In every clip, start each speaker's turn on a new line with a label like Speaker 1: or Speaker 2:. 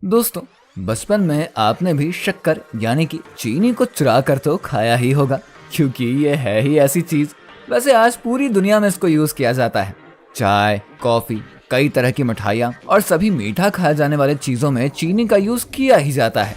Speaker 1: दोस्तों, बचपन में आपने भी शक्कर यानी कि चीनी को चुरा कर तो खाया ही होगा, क्योंकि ये है ही ऐसी चीज। वैसे आज पूरी दुनिया में इसको यूज किया जाता है। चाय, कॉफी, कई तरह की मिठाइयाँ और सभी मीठा खाए जाने वाले चीजों में चीनी का यूज किया ही जाता है।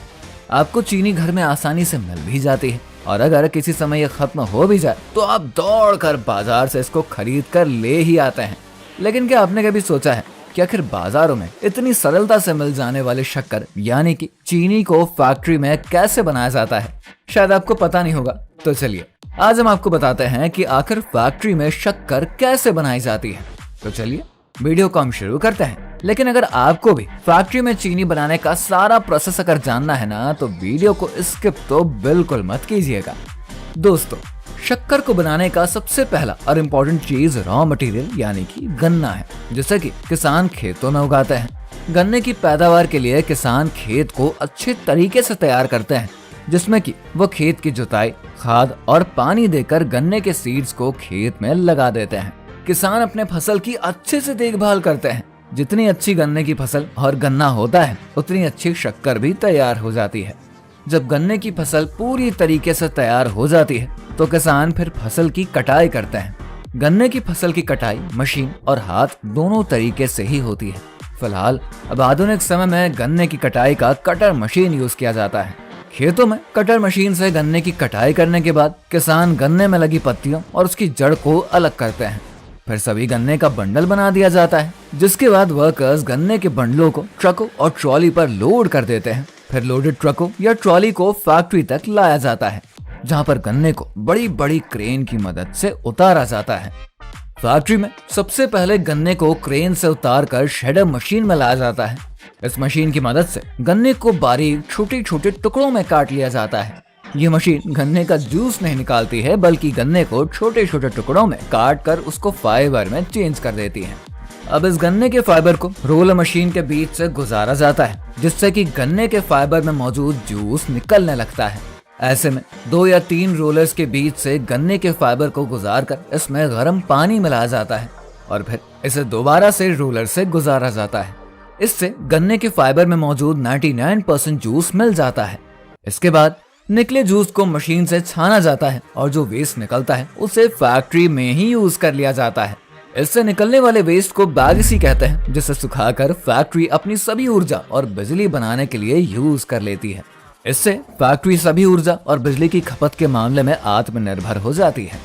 Speaker 1: आपको चीनी घर में आसानी से मिल भी जाती है और अगर किसी समय ये खत्म हो भी जाए तो आप दौड़ कर बाजार से इसको खरीद कर ले ही आते हैं। लेकिन क्या आपने कभी सोचा है कि आखिर बाजारों में इतनी सरलता से मिल जाने वाले शक्कर यानी कि चीनी को फैक्ट्री में कैसे बनाया जाता है? शायद आपको पता नहीं होगा। तो चलिए आज हम आपको बताते हैं कि आखिर फैक्ट्री में शक्कर कैसे बनाई जाती है। तो चलिए वीडियो को हम शुरू करते हैं। लेकिन अगर आपको भी फैक्ट्री में चीनी बनाने का सारा प्रोसेस अगर जानना है ना, तो वीडियो को स्किप तो बिल्कुल मत कीजिएगा। दोस्तों, शक्कर को बनाने का सबसे पहला और इम्पोर्टेंट चीज रॉ मटेरियल यानी कि गन्ना है, जिसे कि किसान खेतों में उगाते हैं। गन्ने की पैदावार के लिए किसान खेत को अच्छे तरीके से तैयार करते हैं, जिसमें कि वो खेत की जुताई, खाद और पानी देकर गन्ने के सीड्स को खेत में लगा देते हैं। किसान अपने फसल की अच्छे से देखभाल करते हैं। जितनी अच्छी गन्ने की फसल और गन्ना होता है, उतनी अच्छी शक्कर भी तैयार हो जाती है। जब गन्ने की फसल पूरी तरीके से तैयार हो जाती है तो किसान फिर फसल की कटाई करते हैं। गन्ने की फसल की कटाई मशीन और हाथ दोनों तरीके से ही होती है। फिलहाल अब आधुनिक समय में गन्ने की कटाई का कटर मशीन यूज किया जाता है। खेतों में कटर मशीन से गन्ने की कटाई करने के बाद किसान गन्ने में लगी पत्तियों और उसकी जड़ को अलग करते हैं। फिर सभी गन्ने का बंडल बना दिया जाता है, जिसके बाद वर्कर्स गन्ने के बंडलों को ट्रकों और ट्रॉली पर लोड कर देते हैं। फिर लोडेड ट्रकों या ट्रॉली को फैक्ट्री तक लाया जाता है, जहां पर गन्ने को बड़ी बड़ी क्रेन की मदद से उतारा जाता है। फैक्ट्री में सबसे पहले गन्ने को क्रेन से उतार कर शेडर मशीन में लाया जाता है। इस मशीन की मदद से गन्ने को बारीक छोटे छोटे टुकड़ों में काट लिया जाता है। ये मशीन गन्ने का जूस नहीं निकालती है, बल्कि गन्ने को छोटे छोटे टुकड़ों में काट कर उसको फाइबर में चेंज कर देती है। अब इस गन्ने के फाइबर को रोलर मशीन के बीच से गुजारा जाता है, जिससे कि गन्ने के फाइबर में मौजूद जूस निकलने लगता है। ऐसे में 2 या 3 रोलर्स के बीच से गन्ने के फाइबर को गुजार कर इसमें गर्म पानी मिलाया जाता है और फिर इसे दोबारा से रोलर से गुजारा जाता है। इससे गन्ने के फाइबर में मौजूद 99% जूस मिल जाता है। इसके बाद निकले जूस को मशीन से छाना जाता है और जो वेस्ट निकलता है उसे फैक्ट्री में ही यूज कर लिया जाता है। इससे निकलने वाले वेस्ट को बैगसी कहते हैं, जिसे सुखाकर फैक्ट्री अपनी सभी ऊर्जा और बिजली बनाने के लिए यूज कर लेती है। इससे फैक्ट्री सभी ऊर्जा और बिजली की खपत के मामले में आत्मनिर्भर हो जाती है।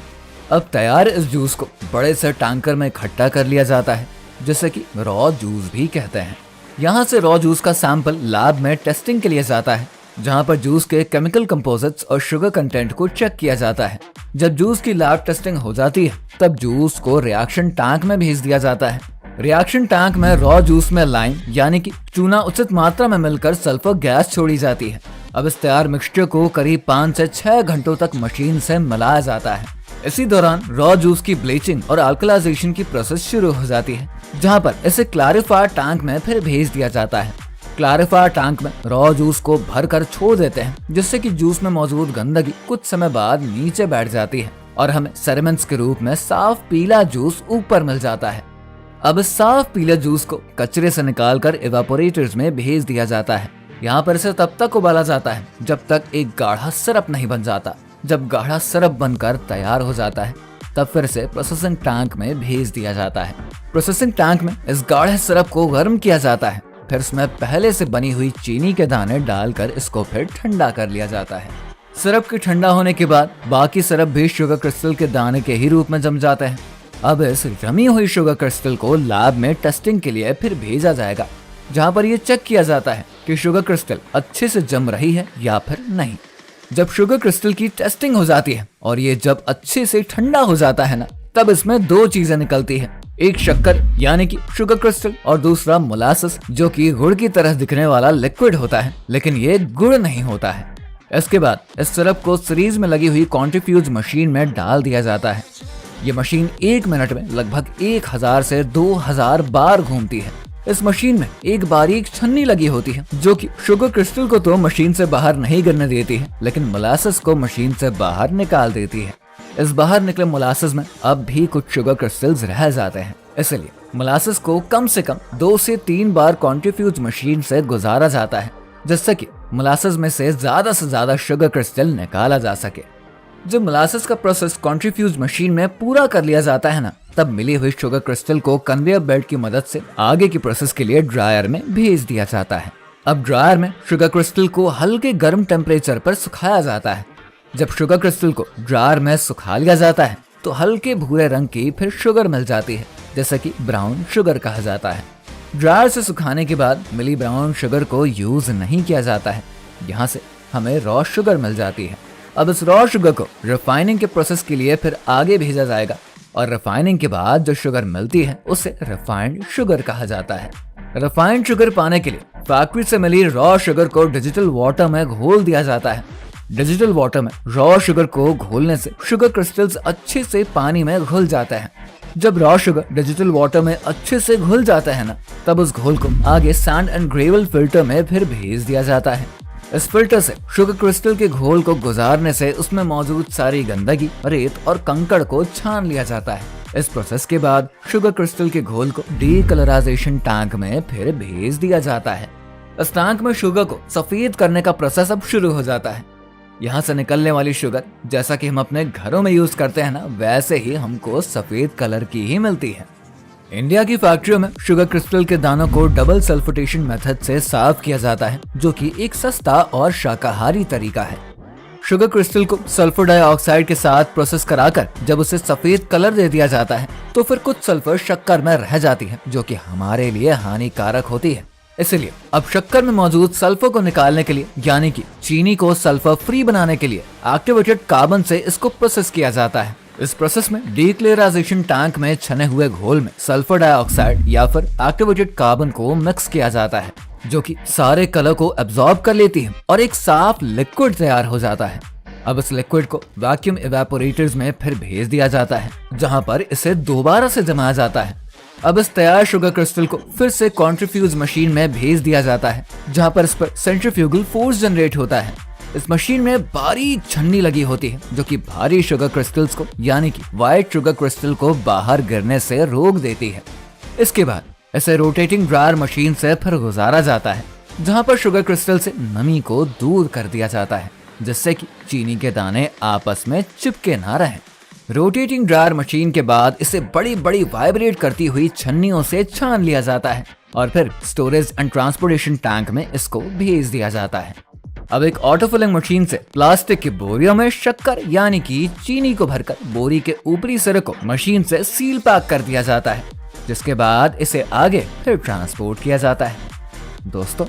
Speaker 1: अब तैयार इस जूस को बड़े से टैंकर में इकट्ठा कर लिया जाता है, जिसे कि रॉ जूस भी कहते हैं। यहाँ से रॉ जूस का सैंपल लैब में टेस्टिंग के लिए जाता है, जहाँ पर जूस के केमिकल कंपोजिट्स और शुगर कंटेंट को चेक किया जाता है। जब जूस की लैब टेस्टिंग हो जाती है, तब जूस को रिएक्शन टैंक में भेज दिया जाता है। रिएक्शन टैंक में रॉ जूस में लाइम यानी कि चूना उचित मात्रा में मिलकर सल्फर गैस छोड़ी जाती है। अब इस तैयार मिक्सचर को करीब 5 से 6 घंटों तक मशीन से मिलाया जाता है। इसी दौरान रॉ जूस की ब्लीचिंग और अल्कलाइजेशन की प्रोसेस शुरू हो जाती है, जहाँ पर इसे क्लैरिफायर टैंक में फिर भेज दिया जाता है। क्लैरिफायर टैंक में रॉ जूस को भरकर छोड़ देते हैं, जिससे कि जूस में मौजूद गंदगी कुछ समय बाद नीचे बैठ जाती है और हमें सेडिमेंट्स के रूप में साफ पीला जूस ऊपर मिल जाता है। अब इस साफ पीले जूस को कचरे से निकालकर इवेपोरेटर्स में भेज दिया जाता है। यहाँ पर इसे तब तक उबाला जाता है जब तक एक गाढ़ा सिरप नहीं बन जाता। जब गाढ़ा सिरप बनकर तैयार हो जाता है, तब फिर से प्रोसेसिंग टैंक में भेज दिया जाता है। प्रोसेसिंग टैंक में इस गाढ़े सिरप को गर्म किया जाता है। फिर इसमें पहले से बनी हुई चीनी के दाने डालकर इसको फिर ठंडा कर लिया जाता है। सिरप के ठंडा होने के बाद बाकी सिरप भी शुगर क्रिस्टल के दाने के ही रूप में जम जाते हैं। अब इस जमी हुई शुगर क्रिस्टल को लैब में टेस्टिंग के लिए फिर भेजा जाएगा, जहाँ पर यह चेक किया जाता है कि शुगर क्रिस्टल अच्छे से जम रही है या फिर नहीं। जब शुगर क्रिस्टल की टेस्टिंग हो जाती है और ये जब अच्छे से ठंडा हो जाता है ना, तब इसमें 2 चीजें निकलती है। एक शक्कर यानी कि शुगर क्रिस्टल और दूसरा मोलासिस, जो कि गुड़ की तरह दिखने वाला लिक्विड होता है, लेकिन ये गुड़ नहीं होता है। इसके बाद इस सिरप को सीरीज में लगी हुई कॉन्ट्रीफ्यूज मशीन में डाल दिया जाता है। ये मशीन 1 मिनट में लगभग 1000 से 2000 बार घूमती है। इस मशीन में एक बारीक छन्नी लगी होती है, जो कि शुगर क्रिस्टल को तो मशीन से बाहर नहीं गिरने देती है, लेकिन मोलासिस को मशीन से बाहर निकाल देती है। इस बाहर निकले मोलासिस में अब भी कुछ शुगर क्रिस्टल्स रह जाते हैं, इसलिए मोलासेस को कम से कम 2 से 3 बार कॉन्ट्रीफ्यूज मशीन से गुजारा जाता है, जिससे कि मोलासेस में से ज्यादा शुगर क्रिस्टल निकाला जा सके। जब मोलासेस का प्रोसेस कॉन्ट्रीफ्यूज मशीन में पूरा कर लिया जाता है ना, तब मिली हुई शुगर क्रिस्टल को कन्वेयर बेल्ट की मदद से आगे की प्रोसेस के लिए ड्रायर में भेज दिया जाता है। अब ड्रायर में शुगर क्रिस्टल को हल्के गर्म टेम्परेचर पर सुखाया जाता है। जब शुगर क्रिस्टल को ड्रायर में सुखा लिया जाता है तो हल्के भूरे रंग की फिर शुगर मिल जाती है, जैसे कि ब्राउन शुगर कहा जाता है। ड्रायर से सुखाने के बाद मिली ब्राउन शुगर को यूज नहीं किया जाता है। यहाँ से हमें रॉ शुगर मिल जाती है। अब इस रॉ शुगर को रिफाइनिंग के प्रोसेस के लिए फिर आगे भेजा जाएगा और रिफाइनिंग के बाद जो शुगर मिलती है उसे रिफाइंड शुगर कहा जाता है। रिफाइंड शुगर पाने के लिए फैक्ट्री से मिली रॉ शुगर को डिजिटल वाटर में घोल दिया जाता है। डिजिटल वाटर में रॉ शुगर को घोलने से शुगर क्रिस्टल्स अच्छे से पानी में घुल जाता है। जब रॉ शुगर डिजिटल वाटर में अच्छे से घुल जाता है ना, तब उस घोल को आगे सैंड एंड ग्रेवल फिल्टर में फिर भेज दिया जाता है। इस फिल्टर से शुगर क्रिस्टल के घोल को गुजारने से उसमें मौजूद सारी गंदगी, रेत और कंकड़ को छान लिया जाता है। इस प्रोसेस के बाद शुगर क्रिस्टल के घोल को डीकलराइजेशन टैंक में फिर भेज दिया जाता है। इस टैंक में शुगर को सफेद करने का प्रोसेस अब शुरू हो जाता है। यहाँ से निकलने वाली शुगर जैसा कि हम अपने घरों में यूज करते हैं ना, वैसे ही हमको सफेद कलर की ही मिलती है। इंडिया की फैक्ट्रियों में शुगर क्रिस्टल के दानों को डबल सल्फोटेशन मेथड से साफ किया जाता है, जो कि एक सस्ता और शाकाहारी तरीका है। शुगर क्रिस्टल को सल्फर डाइऑक्साइड के साथ प्रोसेस कराकर जब उसे सफेद कलर दे दिया जाता है तो फिर कुछ सल्फर शक्कर में रह जाती है, जो कि हमारे लिए हानिकारक होती है। इसलिए अब शक्कर में मौजूद सल्फर को निकालने के लिए, यानी कि चीनी को सल्फर फ्री बनाने के लिए एक्टिवेटेड कार्बन से इसको प्रोसेस किया जाता है। इस प्रोसेस में डीक्लेराइजेशन टैंक में छने हुए घोल में सल्फर डाइऑक्साइड या फिर एक्टिवेटेड कार्बन को मिक्स किया जाता है, जो कि सारे कलर को एब्जॉर्ब कर लेती है और एक साफ लिक्विड तैयार हो जाता है। अब इस लिक्विड को वैक्यूम इवेपोरेटर्स में फिर भेज दिया जाता है, जहां पर इसे दोबारा से जमाया जाता है। अब इस तैयार शुगर क्रिस्टल को फिर से कॉन्ट्रीफ्यूज मशीन में भेज दिया जाता है, जहां पर इस पर सेंट्रीफ्यूगल फोर्स जनरेट होता है। इस मशीन में बारीक छन्नी लगी होती है, जो कि भारी शुगर क्रिस्टल्स को, यानी कि व्हाइट शुगर क्रिस्टल को बाहर गिरने से रोक देती है। इसके बाद इसे रोटेटिंग ड्रायर मशीन से फिर गुजारा जाता है, जहां पर शुगर क्रिस्टल से नमी को दूर कर दिया जाता है, जिससे कि चीनी के दाने आपस में चिपके ना रहें। रोटेटिंग ड्रायर मशीन के बाद इसे बड़ी बड़ी वाइब्रेट करती हुई छन्नियों से छान लिया जाता है और फिर स्टोरेज एंड ट्रांसपोर्टेशन टैंक में इसको भेज दिया जाता है। अब एक ऑटो फिलिंग मशीन से प्लास्टिक की बोरियों में शक्कर यानी कि चीनी को भरकर बोरी के ऊपरी सिरे को मशीन से सील पैक कर दिया जाता है, जिसके बाद इसे आगे फिर ट्रांसपोर्ट किया जाता है। दोस्तों,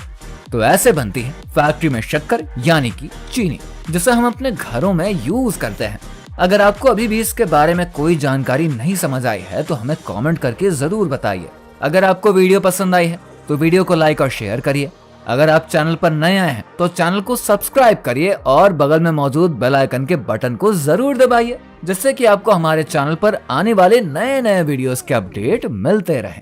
Speaker 1: तो ऐसे बनती है फैक्ट्री में शक्कर यानी कि चीनी, जिसे हम अपने घरों में यूज करते हैं। अगर आपको अभी भी इसके बारे में कोई जानकारी नहीं समझ आई है तो हमें कमेंट करके जरूर बताइए। अगर आपको वीडियो पसंद आई है तो वीडियो को लाइक और शेयर करिए। अगर आप चैनल पर नए आए हैं तो चैनल को सब्सक्राइब करिए और बगल में मौजूद बेल आइकन के बटन को जरूर दबाइए, जिससे कि आपको हमारे चैनल पर आने वाले नए वीडियोस के अपडेट मिलते रहें।